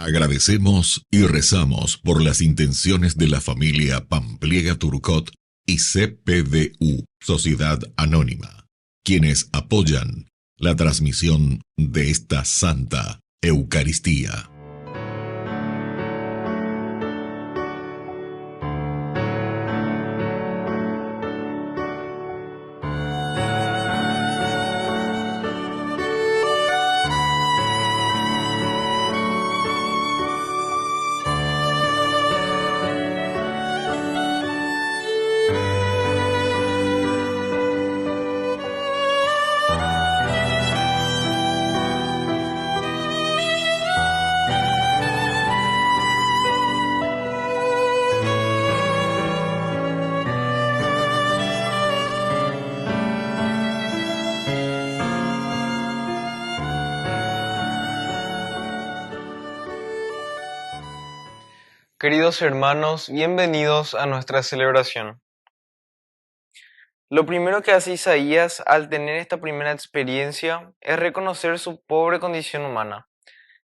Agradecemos y rezamos por las intenciones de la familia Pampliega Turcot y CPDU, Sociedad Anónima, quienes apoyan la transmisión de esta Santa Eucaristía. Queridos hermanos, bienvenidos a nuestra celebración. Lo primero que hace Isaías al tener esta primera experiencia es reconocer su pobre condición humana.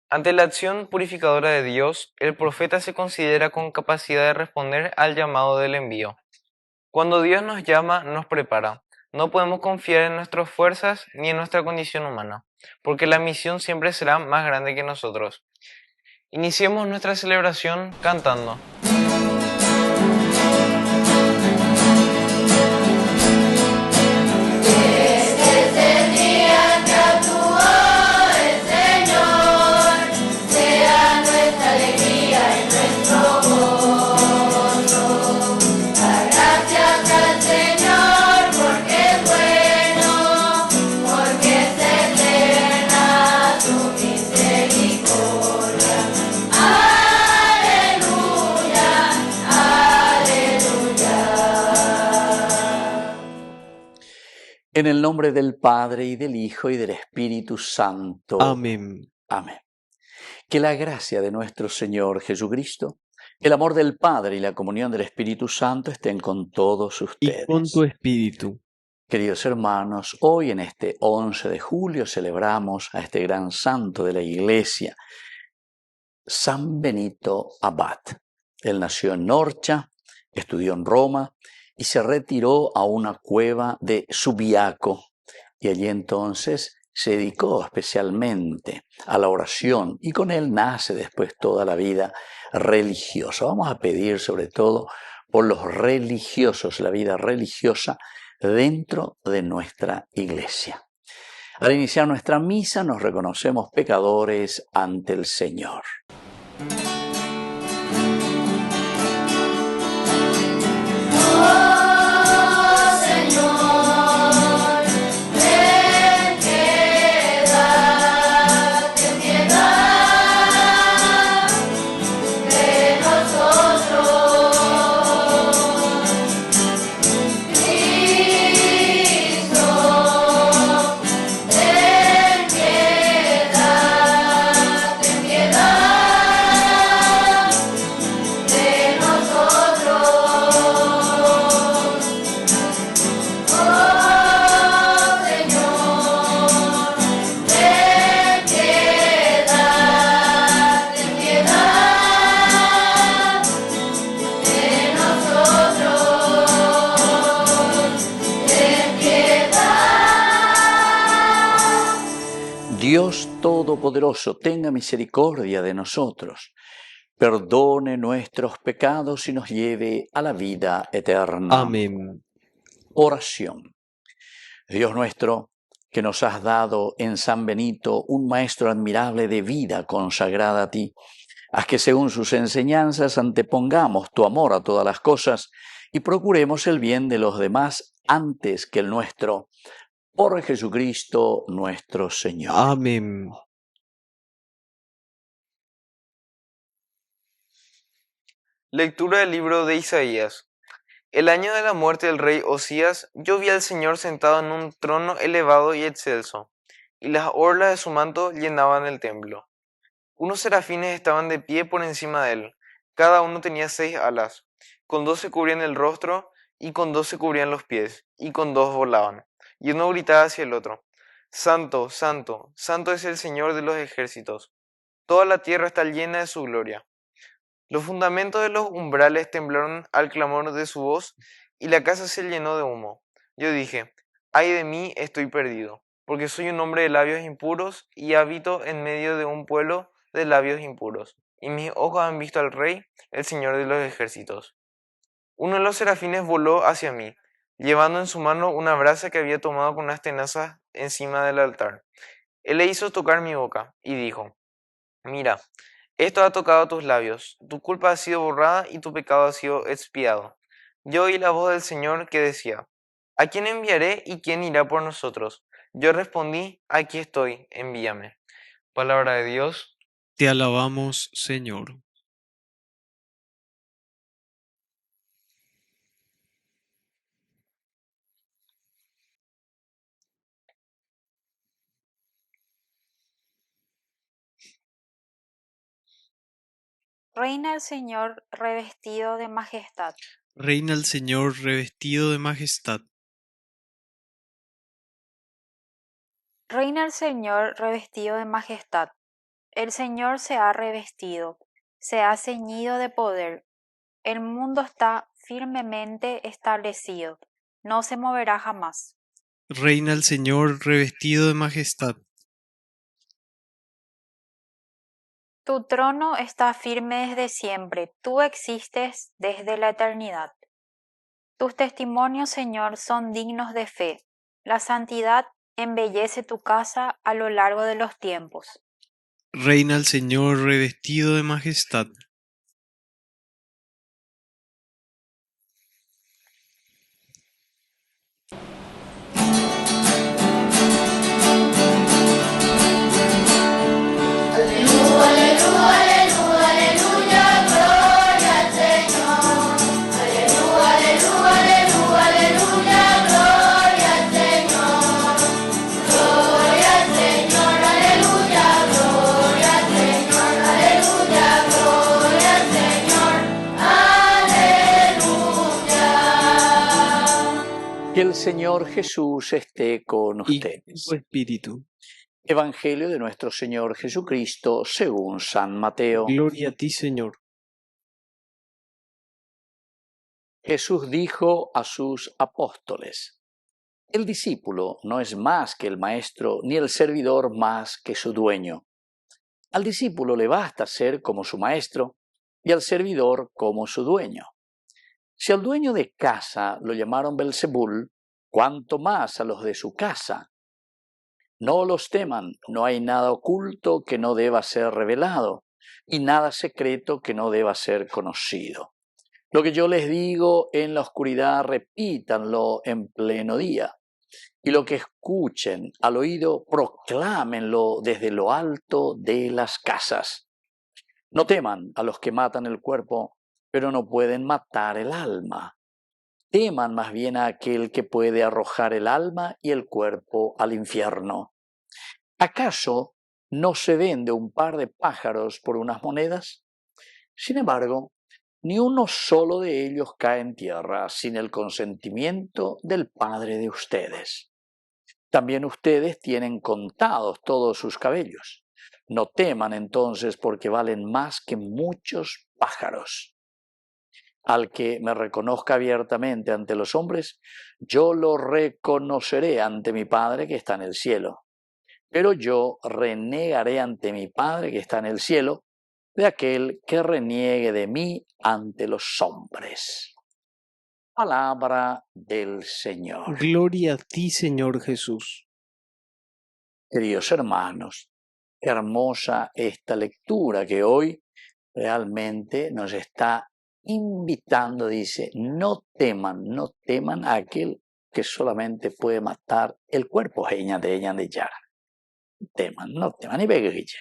Ante la acción purificadora de Dios, el profeta se considera con capacidad de responder al llamado del envío. Cuando Dios nos llama, nos prepara. No podemos confiar en nuestras fuerzas ni en nuestra condición humana, porque la misión siempre será más grande que nosotros. Iniciemos nuestra celebración cantando. En el nombre del Padre, y del Hijo, y del Espíritu Santo. Amén. Amén. Que la gracia de nuestro Señor Jesucristo, el amor del Padre y la comunión del Espíritu Santo estén con todos ustedes. Y con tu espíritu. Queridos hermanos, hoy en este 11 de julio celebramos a este gran santo de la Iglesia, San Benito Abad. Él nació en Norcia, estudió en Roma, y se retiró a una cueva de Subiaco, y allí entonces se dedicó especialmente a la oración, y con él nace después toda la vida religiosa. Vamos a pedir sobre todo por los religiosos, la vida religiosa dentro de nuestra iglesia. Al iniciar nuestra misa nos reconocemos pecadores ante el Señor. Dios Todopoderoso, tenga misericordia de nosotros, perdone nuestros pecados y nos lleve a la vida eterna. Amén. Oración. Dios nuestro, que nos has dado en San Benito un maestro admirable de vida consagrada a ti, haz que según sus enseñanzas antepongamos tu amor a todas las cosas y procuremos el bien de los demás antes que el nuestro. Por Jesucristo nuestro Señor. Amén. Lectura del libro de Isaías. El año de la muerte del rey Osías, yo vi al Señor sentado en un trono elevado y excelso, y las orlas de su manto llenaban el templo. Unos serafines estaban de pie por encima de él, cada uno tenía 6 alas, con 2 se cubrían el rostro, y con 2 se cubrían los pies, y con 2 volaban. Y uno gritaba hacia el otro: Santo, Santo, Santo es el Señor de los ejércitos. Toda la tierra está llena de su gloria. Los fundamentos de los umbrales temblaron al clamor de su voz, y la casa se llenó de humo. Yo dije, ay de mí, estoy perdido, porque soy un hombre de labios impuros, y habito en medio de un pueblo de labios impuros. Y mis ojos han visto al Rey, el Señor de los ejércitos. Uno de los serafines voló hacia mí, llevando en su mano una brasa que había tomado con unas tenazas encima del altar. Él le hizo tocar mi boca, y dijo, mira, esto ha tocado tus labios, tu culpa ha sido borrada y tu pecado ha sido expiado. Yo oí la voz del Señor que decía, ¿a quién enviaré y quién irá por nosotros? Yo respondí, aquí estoy, envíame. Palabra de Dios. Te alabamos, Señor. Reina el Señor revestido de majestad. Reina el Señor revestido de majestad. Reina el Señor revestido de majestad. El Señor se ha revestido, se ha ceñido de poder. El mundo está firmemente establecido, no se moverá jamás. Reina el Señor revestido de majestad. Tu trono está firme desde siempre, tú existes desde la eternidad. Tus testimonios, Señor, son dignos de fe. La santidad embellece tu casa a lo largo de los tiempos. Reina el Señor revestido de majestad. Que el Señor Jesús esté con Y ustedes. tu espíritu. Evangelio de nuestro Señor Jesucristo según San Mateo. Gloria a ti, Señor. Jesús dijo a sus apóstoles: el discípulo no es más que el maestro, ni el servidor más que su dueño. Al discípulo le basta ser como su maestro y al servidor como su dueño. Si al dueño de casa lo llamaron Belzebul, ¿cuánto más a los de su casa? No los teman, no hay nada oculto que no deba ser revelado, y nada secreto que no deba ser conocido. Lo que yo les digo en la oscuridad, repítanlo en pleno día. Y lo que escuchen al oído, proclámenlo desde lo alto de las casas. No teman a los que matan el cuerpo, pero no pueden matar el alma. Teman más bien a aquel que puede arrojar el alma y el cuerpo al infierno. ¿Acaso no se vende un par de pájaros por unas monedas? Sin embargo, ni uno solo de ellos cae en tierra sin el consentimiento del Padre de ustedes. También ustedes tienen contados todos sus cabellos. No teman entonces porque valen más que muchos pájaros. Al que me reconozca abiertamente ante los hombres, yo lo reconoceré ante mi Padre que está en el cielo. Pero yo renegaré ante mi Padre que está en el cielo de aquel que reniegue de mí ante los hombres. Palabra del Señor. Gloria a ti, Señor Jesús. Queridos hermanos, hermosa esta lectura que hoy realmente nos está invitando, dice, no teman a aquel que solamente puede matar el cuerpo. No teman, y begrilla.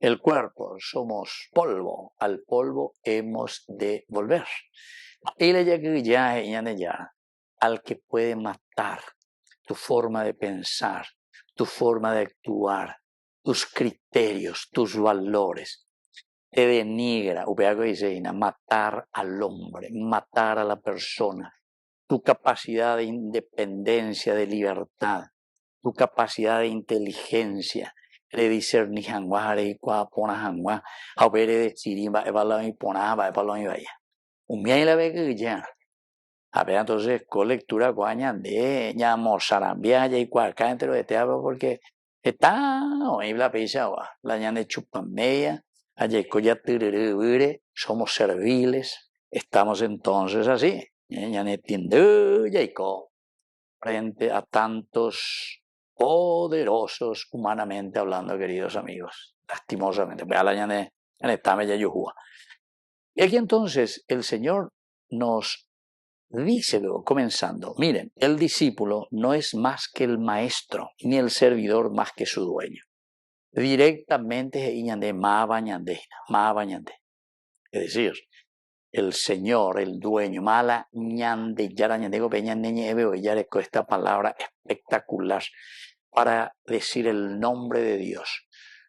El cuerpo, somos polvo, al polvo hemos de volver. Y al que puede matar tu forma de pensar, tu forma de actuar, tus criterios, tus valores. Te denigra, matar al hombre, matar a la persona, tu capacidad de independencia, de libertad, tu capacidad de inteligencia, le dice ni hanguare qua pona hangua a ver de chirimba evaloi pona va evaloi vaya un mía la ve que ya a ver entonces con lectura guaña de ñamo sarambia y cualca entero de teatro porque está hoy la pisa la ñane chupameya allí coya tirere somos serviles estamos entonces así ñane tiende yaico frente a tantos poderosos humanamente hablando, queridos amigos, lastimosamente. Y aquí entonces el Señor nos dice luego, comenzando, miren, el discípulo no es más que el maestro, ni el servidor más que su dueño. Directamente es decir, el Señor, el dueño, mala ñande, yara ñandego peña neñeve o yare con esta palabra espectacular para decir el nombre de Dios.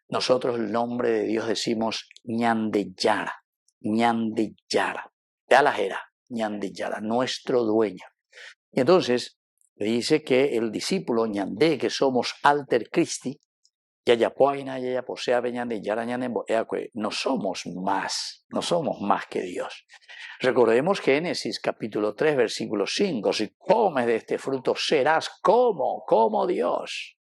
Nosotros el nombre de Dios decimos ñandeyara, ñandeyara, yalajera, ñandeyara, nuestro dueño. Y entonces dice que el discípulo ñande, que somos alter Christi, no somos más que Dios. Recordemos Génesis capítulo 3 versículo 5, si comes de este fruto serás como Dios.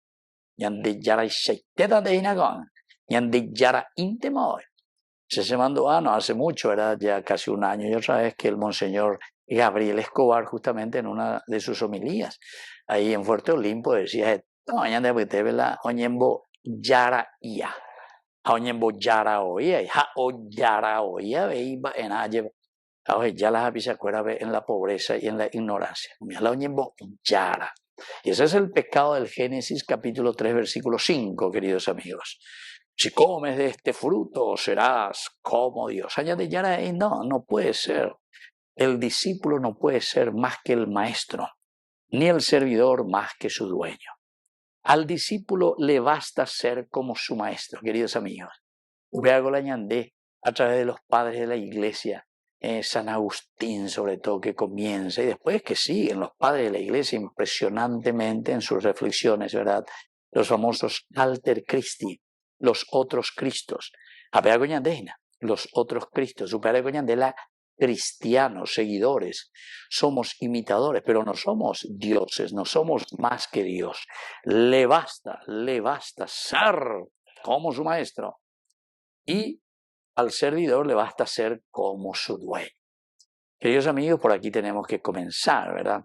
Se mandó hace mucho, era ya casi un año y otra vez que el monseñor Gabriel Escobar justamente en una de sus homilías ahí en Fuerte Olimpo decía Yara ia. Haonyembo yara oía, o yara oía, veía en aye. Ya las había en la pobreza y en la ignorancia. La haonyembo yara. Y ese es el pecado del Génesis capítulo 3 versículo 5, queridos amigos. Si comes de este fruto serás como Dios. Añade yara, no puede ser. El discípulo no puede ser más que el maestro, ni el servidor más que su dueño. Al discípulo le basta ser como su maestro, queridos amigos. Ubeago la ñandé a través de los padres de la iglesia, San Agustín sobre todo, que comienza, y después que siguen los padres de la iglesia impresionantemente en sus reflexiones, ¿verdad? Los famosos alter Christi, los otros Cristos. Abeago ñandéina, los otros Cristos. Ubeago ñandé la cristianos, seguidores, somos imitadores, pero no somos dioses, no somos más que Dios. Le basta ser como su maestro y al servidor le basta ser como su dueño. Queridos amigos, por aquí tenemos que comenzar, ¿verdad?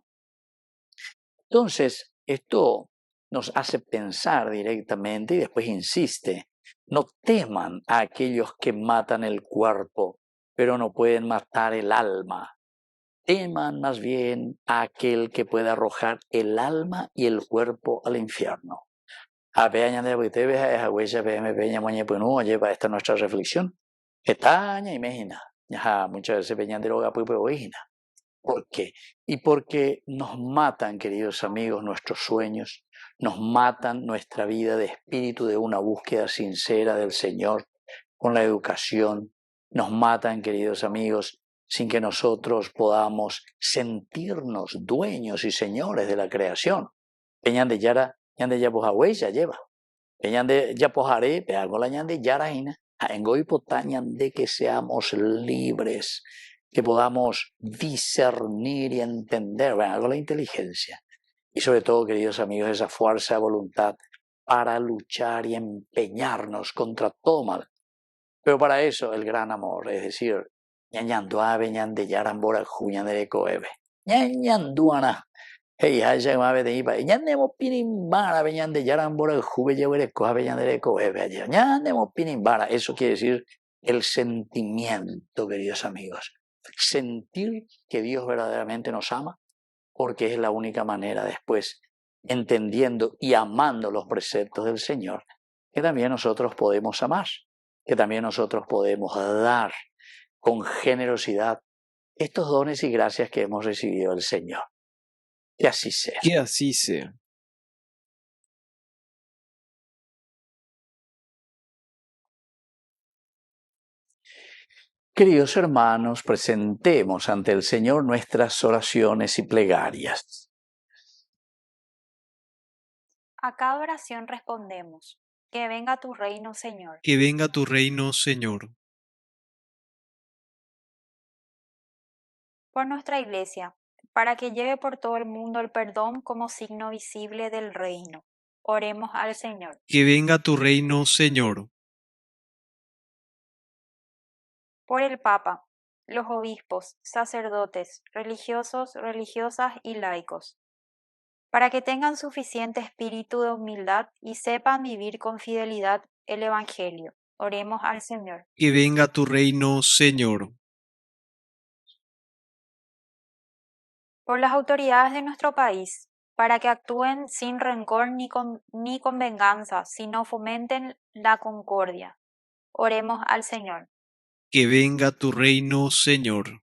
Entonces, esto nos hace pensar directamente y después insiste, no teman a aquellos que matan el cuerpo, pero no pueden matar el alma. Teman más bien a aquel que puede arrojar el alma y el cuerpo al infierno. Esta es nuestra reflexión. Muchas veces venían de loga ¿Por qué? Y porque nos matan, queridos amigos, nuestros sueños, nos matan nuestra vida de espíritu de una búsqueda sincera del Señor con la educación, nos matan, queridos amigos, sin que nosotros podamos sentirnos dueños y señores de la creación. Peñan de yara, ñan de yapojahuey ya lleva. Peñan de yapojare, peago la ñan de yara ina. Engoy potañan de que seamos libres, que podamos discernir y entender, algo la inteligencia. Y sobre todo, queridos amigos, esa fuerza de voluntad para luchar y empeñarnos contra todo mal. Pero para eso el gran amor, es decir, ñañanduave, ñande yarambora, juñanerecoebe. Ñañanduana. Hey, haya mabe de iba. Ñandemo pinimbara, ñande yarambora, jube llevereco, ñanerecoebe. Ñandemo pinimbara. Eso quiere decir el sentimiento, queridos amigos. Sentir que Dios verdaderamente nos ama, porque es la única manera después, entendiendo y amando los preceptos del Señor, que también nosotros podemos amar, que también nosotros podemos dar con generosidad estos dones y gracias que hemos recibido del Señor. Que así sea. Que así sea. Queridos hermanos, presentemos ante el Señor nuestras oraciones y plegarias. A cada oración respondemos, Que venga tu reino, Señor. Que venga tu reino, Señor. Por nuestra Iglesia, para que lleve por todo el mundo el perdón como signo visible del reino. Oremos al Señor. Que venga tu reino, Señor. Por el Papa, los obispos, sacerdotes, religiosos, religiosas y laicos, para que tengan suficiente espíritu de humildad y sepan vivir con fidelidad el Evangelio. Oremos al Señor. Que venga tu reino, Señor. Por las autoridades de nuestro país, para que actúen sin rencor ni con venganza, sino fomenten la concordia. Oremos al Señor. Que venga tu reino, Señor.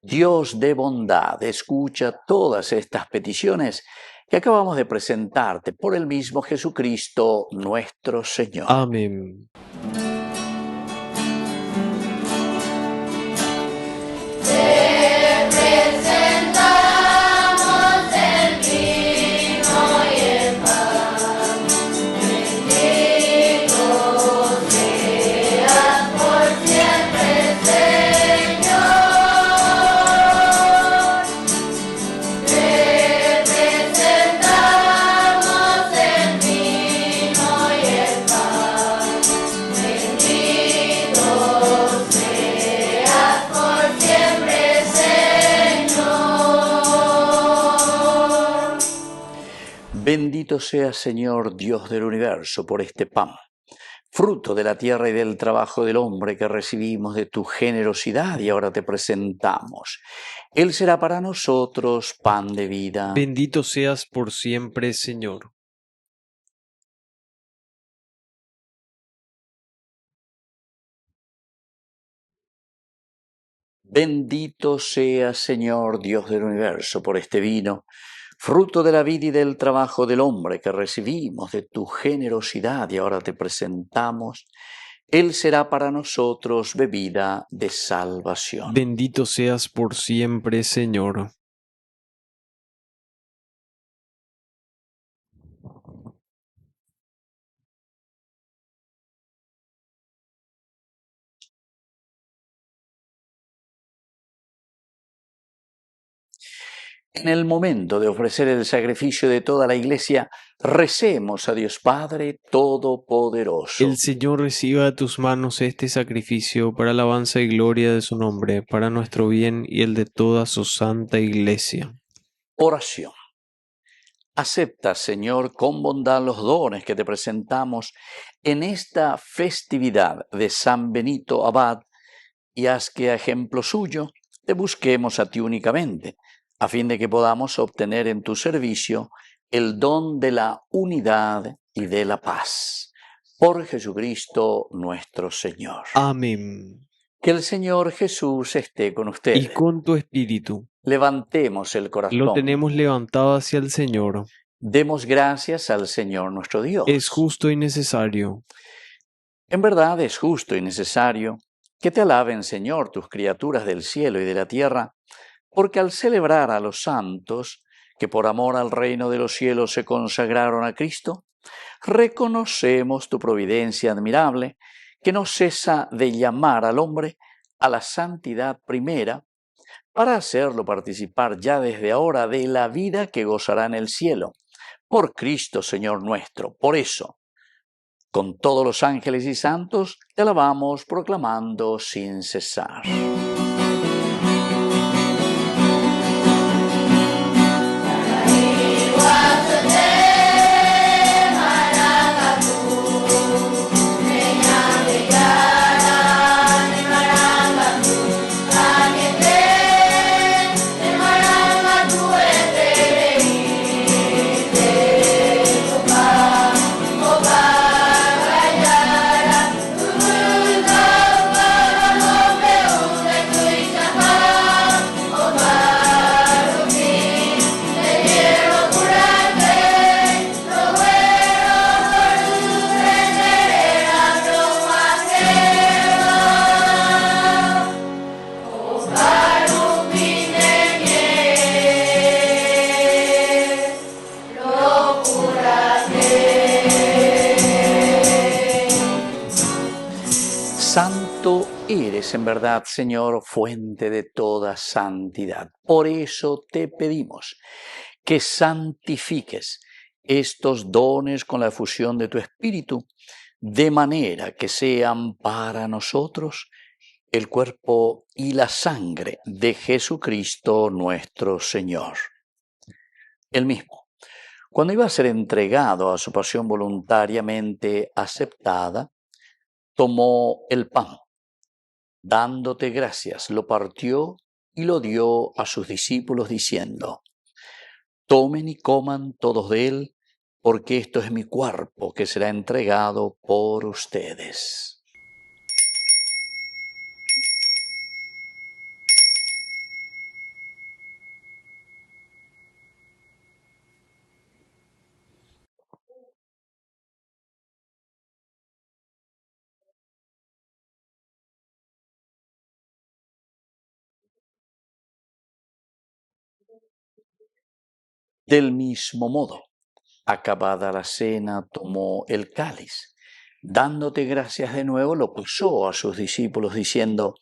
Dios de bondad, escucha todas estas peticiones que acabamos de presentarte por el mismo Jesucristo nuestro Señor. Amén. Bendito sea, Señor, Dios del universo, por este pan, fruto de la tierra y del trabajo del hombre que recibimos de tu generosidad y ahora te presentamos. Él será para nosotros pan de vida. Bendito seas por siempre, Señor. Bendito sea, Señor, Dios del universo, por este vino, fruto de la vida y del trabajo del hombre que recibimos de tu generosidad y ahora te presentamos. Él será para nosotros bebida de salvación. Bendito seas por siempre, Señor. En el momento de ofrecer el sacrificio de toda la Iglesia, recemos a Dios Padre Todopoderoso. El Señor reciba de tus manos este sacrificio para alabanza y gloria de su nombre, para nuestro bien y el de toda su santa Iglesia. Oración. Acepta, Señor, con bondad los dones que te presentamos en esta festividad de San Benito Abad y haz que, a ejemplo suyo, te busquemos a ti únicamente, a fin de que podamos obtener en tu servicio el don de la unidad y de la paz. Por Jesucristo nuestro Señor. Amén. Que el Señor Jesús esté con ustedes. Y con tu espíritu. Levantemos el corazón. Lo tenemos levantado hacia el Señor. Demos gracias al Señor nuestro Dios. Es justo y necesario. En verdad es justo y necesario que te alaben, Señor, tus criaturas del cielo y de la tierra, porque al celebrar a los santos que por amor al reino de los cielos se consagraron a Cristo, reconocemos tu providencia admirable, que no cesa de llamar al hombre a la santidad primera, para hacerlo participar ya desde ahora de la vida que gozará en el cielo, por Cristo Señor nuestro. Por eso, con todos los ángeles y santos, te alabamos proclamando sin cesar. eres en verdad, Señor, fuente de toda santidad. Por eso te pedimos que santifiques estos dones con la efusión de tu Espíritu, de manera que sean para nosotros el cuerpo y la sangre de Jesucristo nuestro Señor. Él mismo, cuando iba a ser entregado a su pasión voluntariamente aceptada, tomó el pan, dándote gracias, lo partió y lo dio a sus discípulos diciendo: tomen y coman todos de él, porque esto es mi cuerpo que será entregado por ustedes. Del mismo modo, acabada la cena, tomó el cáliz. Dándote gracias de nuevo, lo pasó a sus discípulos diciendo: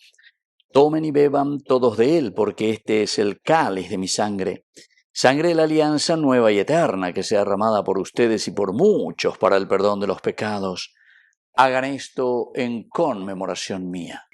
tomen y beban todos de él, porque este es el cáliz de mi sangre, sangre de la alianza nueva y eterna, que sea derramada por ustedes y por muchos para el perdón de los pecados. Hagan esto en conmemoración mía.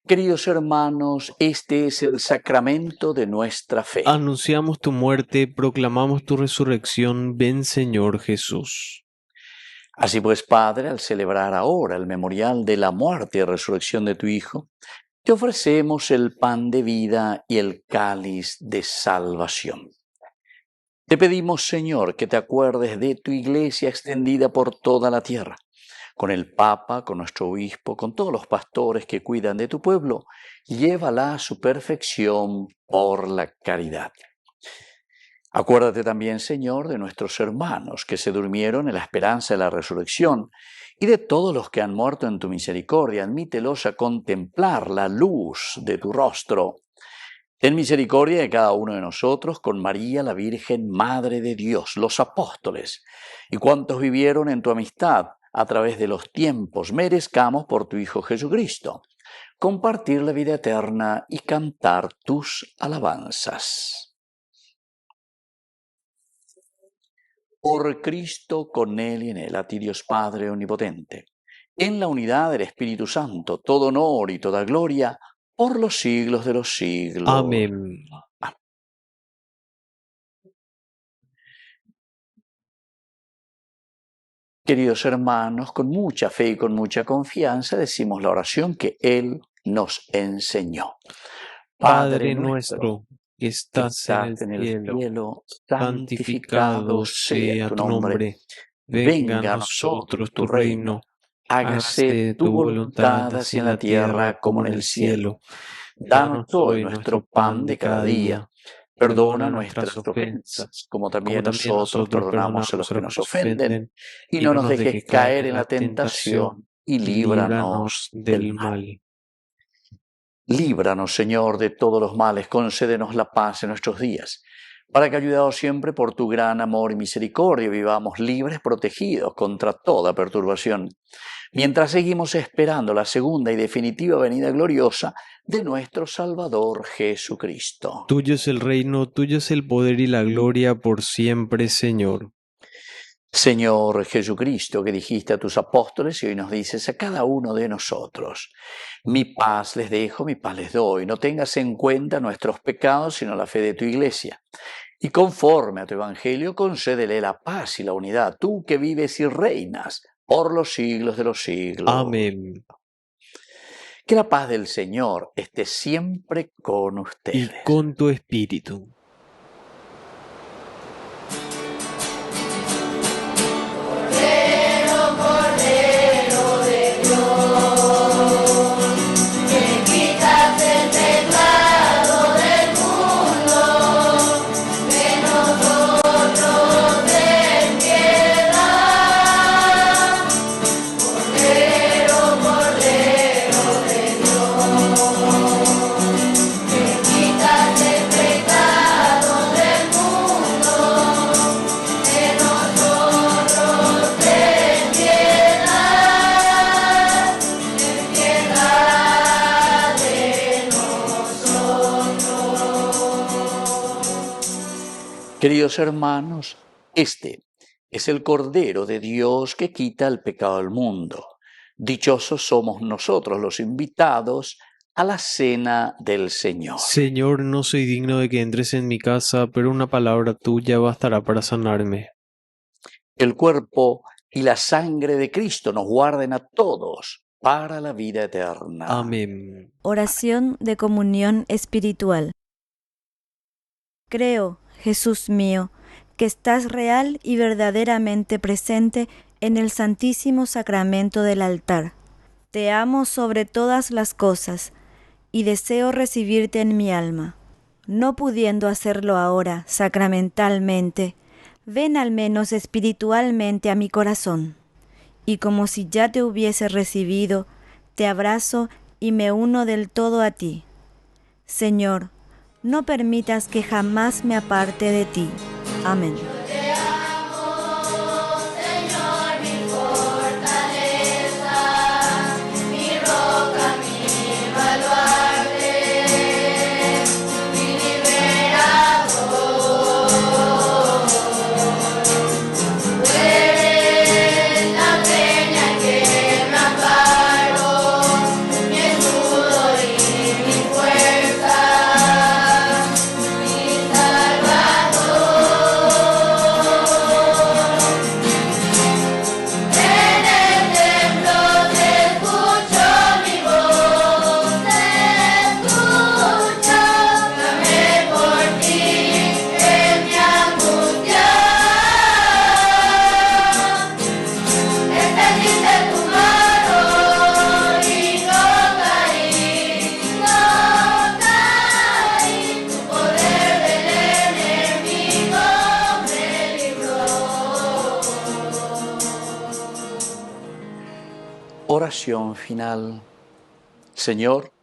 Queridos hermanos, este es el sacramento de nuestra fe. Anunciamos tu muerte, proclamamos tu resurrección. Ven, Señor Jesús. Así pues, Padre, al celebrar ahora el memorial de la muerte y resurrección de tu Hijo, te ofrecemos el pan de vida y el cáliz de salvación. Te pedimos, Señor, que te acuerdes de tu Iglesia extendida por toda la tierra, con el Papa, con nuestro Obispo, con todos los pastores que cuidan de tu pueblo, llévala a su perfección por la caridad. Acuérdate también, Señor, de nuestros hermanos que se durmieron en la esperanza de la resurrección y de todos los que han muerto en tu misericordia. Admítelos a contemplar la luz de tu rostro. Ten misericordia de cada uno de nosotros, con María, la Virgen, Madre de Dios, los apóstoles y cuantos vivieron en tu amistad a través de los tiempos. Merezcamos por tu Hijo Jesucristo compartir la vida eterna y cantar tus alabanzas. Por Cristo, con Él y en Él, a ti Dios Padre Omnipotente, en la unidad del Espíritu Santo, todo honor y toda gloria, por los siglos de los siglos. Amén. Queridos hermanos, con mucha fe y con mucha confianza decimos la oración que Él nos enseñó. Padre nuestro, que estás en el cielo, santificado sea tu nombre. Venga a nosotros tu reino. Hágase tu voluntad así en la tierra como en el cielo. Danos hoy nuestro pan de cada día. Perdona nuestras ofensas, como también nosotros perdonamos a los que nos ofenden. Y no nos dejes caer en la tentación, y líbranos del mal. Líbranos, Señor, de todos los males, concédenos la paz en nuestros días, para que, ayudados siempre por tu gran amor y misericordia, vivamos libres, protegidos contra toda perturbación, mientras seguimos esperando la segunda y definitiva venida gloriosa de nuestro Salvador Jesucristo. Tuyo es el reino, tuyo es el poder y la gloria por siempre, Señor. Señor Jesucristo, que dijiste a tus apóstoles y hoy nos dices a cada uno de nosotros: mi paz les dejo, mi paz les doy. No tengas en cuenta nuestros pecados, sino la fe de tu Iglesia. Y conforme a tu Evangelio, concédele la paz y la unidad, tú que vives y reinas por los siglos de los siglos. Amén. Que la paz del Señor esté siempre con ustedes. Y con tu espíritu. Que quitas el pecado de Queridos hermanos, este es el Cordero de Dios que quita el pecado del mundo. Dichosos somos nosotros los invitados a la cena del Señor. Señor, no soy digno de que entres en mi casa, pero una palabra tuya bastará para sanarme. El cuerpo y la sangre de Cristo nos guarden a todos para la vida eterna. Amén. Oración de comunión espiritual. Creo, Jesús mío, que estás real y verdaderamente presente en el Santísimo Sacramento del altar. Te amo sobre todas las cosas y deseo recibirte en mi alma. No pudiendo hacerlo ahora sacramentalmente, ven al menos espiritualmente a mi corazón. Y como si ya te hubiese recibido, te abrazo y me uno del todo a ti. Señor, no permitas que jamás me aparte de ti. Amén. Oración final. Señor,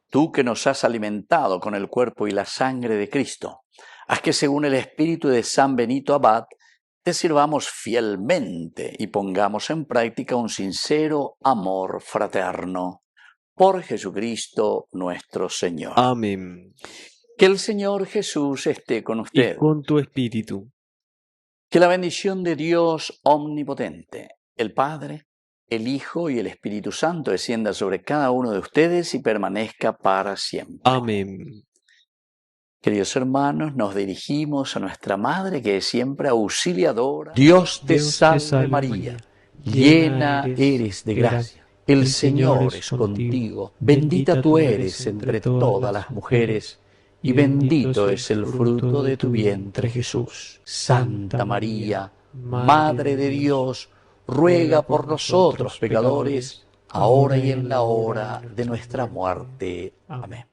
tú que nos has alimentado con el cuerpo y la sangre de Cristo, haz que según el espíritu de San Benito Abad, te sirvamos fielmente y pongamos en práctica un sincero amor fraterno. Por Jesucristo nuestro Señor. Amén. Que el Señor Jesús esté con usted. Y con tu espíritu. Que la bendición de Dios omnipotente, el Padre, el Hijo y el Espíritu Santo descienda sobre cada uno de ustedes y permanezca para siempre. Amén. Queridos hermanos, nos dirigimos a nuestra Madre que es siempre auxiliadora. Dios te salve María, llena eres de gracia. El Señor es contigo. Bendita tú eres entre todas las mujeres y bendito es el fruto de tu vientre Jesús. Santa María, Madre de Dios, ruega por nosotros pecadores, ahora y en la hora de nuestra muerte. Amén.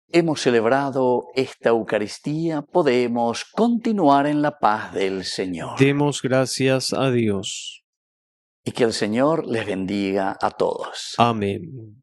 Hemos celebrado esta Eucaristía, podemos continuar en la paz del Señor. Demos gracias a Dios. Y que el Señor les bendiga a todos. Amén.